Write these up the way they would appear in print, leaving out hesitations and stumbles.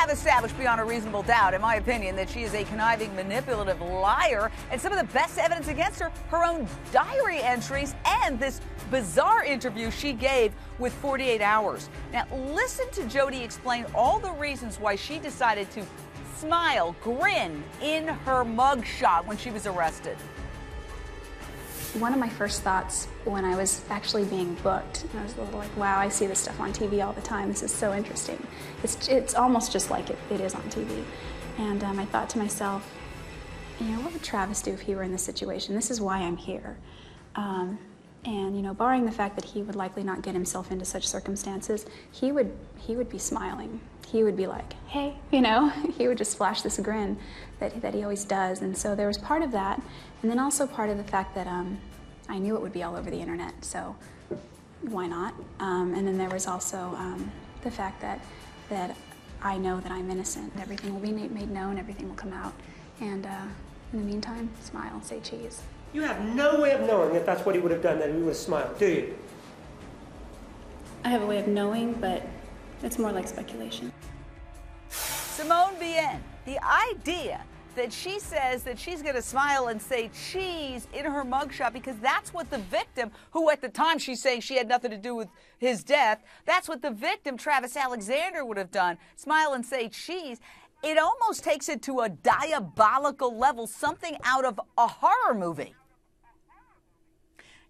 have established beyond a reasonable doubt, in my opinion, that she is a conniving, manipulative liar, and some of the best evidence against her, her own diary entries and this bizarre interview she gave with 48 Hours. Now, listen to Jody explain all the reasons why she decided to smile, grin in her mugshot when she was arrested. One of my first thoughts when I was actually being booked, I was a little like, wow, I see this stuff on TV all the time. This is so interesting. It's almost just like it is on TV. And I thought to myself, you know, what would Travis do if he were in this situation? This is why I'm here. And, you know, barring the fact that he would likely not get himself into such circumstances, he would be smiling. He would be like, hey, you know, he would just flash this grin that he always does. And so there was part of that, and then also part of the fact that I knew it would be all over the internet, so why not? And then there was also the fact that I know that I'm innocent. Everything will be made known, everything will come out. And in the meantime, smile, say cheese. You have no way of knowing if that's what he would have done, that he would have smiled, do you? I have a way of knowing, but it's more like speculation. Simone Bien, the idea that she says that she's going to smile and say cheese in her mugshot because that's what the victim, who at the time she's saying she had nothing to do with his death, that's what the victim, Travis Alexander, would have done, smile and say cheese. It almost takes it to a diabolical level, something out of a horror movie.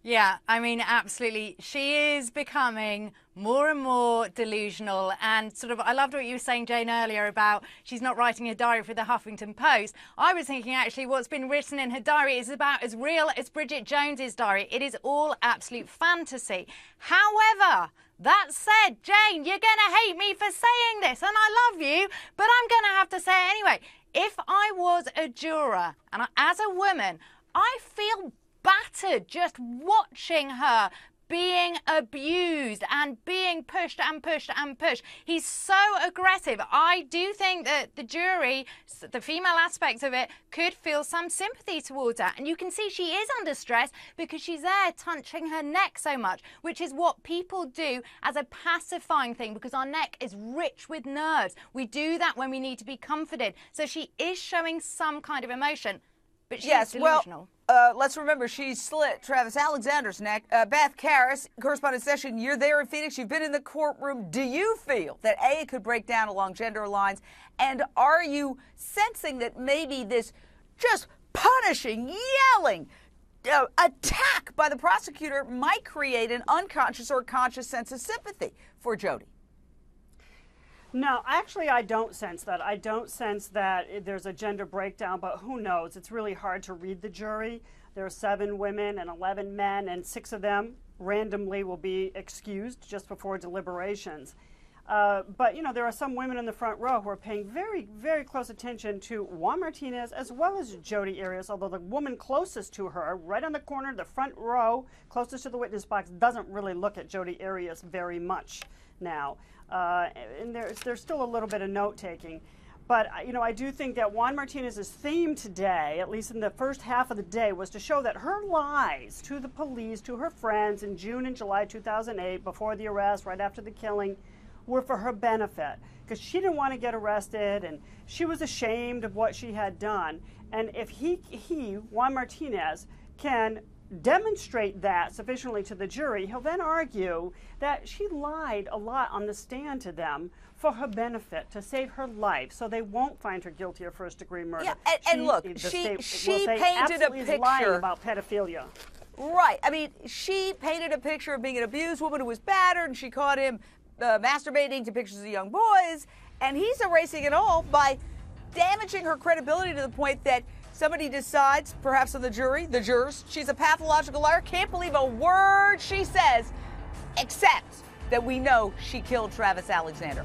Yeah, I mean, absolutely. She is becoming more and more delusional, and sort of, I loved what you were saying, Jane, earlier about she's not writing a diary for the Huffington Post. I was thinking, actually, what's been written in her diary is about as real as Bridget Jones's diary. It is all absolute fantasy. However, that said, Jane, you're going to hate me for saying this, and I love you, but I'm going to have to say it anyway. If I was a juror, and as a woman, I feel battered just watching her being abused and being pushed and pushed and pushed. He's so aggressive. I do think that the jury, the female aspects of it, could feel some sympathy towards her. And you can see she is under stress because she's there touching her neck so much, which is what people do as a pacifying thing because our neck is rich with nerves. We do that when we need to be comforted. So she is showing some kind of emotion, but she's delusional. Let's remember, she slit Travis Alexander's neck. Beth Karras, correspondent session, you're there in Phoenix. You've been in the courtroom. Do you feel that A, it could break down along gender lines? And are you sensing that maybe this just punishing, yelling attack by the prosecutor might create an unconscious or conscious sense of sympathy for Jody? No, actually, I don't sense that. I don't sense that there's a gender breakdown, but who knows? It's really hard to read the jury. There are 7 women and 11 men, and 6 of them randomly will be excused just before deliberations. But, you know, there are some women in the front row who are paying very, very close attention to Juan Martinez as well as Jodi Arias, although the woman closest to her, right on the corner, the front row, closest to the witness box, doesn't really look at Jodi Arias very much now. And there's still a little bit of note-taking. But, you know, I do think that Juan Martinez's theme today, at least in the first half of the day, was to show that her lies to the police, to her friends in June and July 2008, before the arrest, right after the killing, were for her benefit. Because she didn't want to get arrested, and she was ashamed of what she had done. And if he Juan Martinez, can demonstrate that sufficiently to the jury, he'll then argue that she lied a lot on the stand to them for her benefit, to save her life, so they won't find her guilty of first-degree murder. Yeah, and look, she painted a picture lying about pedophilia. Right. I mean, she painted a picture of being an abused woman who was battered, and she caught him masturbating to pictures of young boys, and he's erasing it all by damaging her credibility to the point that somebody decides, perhaps on the jury, the jurors, she's a pathological liar, can't believe a word she says, except that we know she killed Travis Alexander.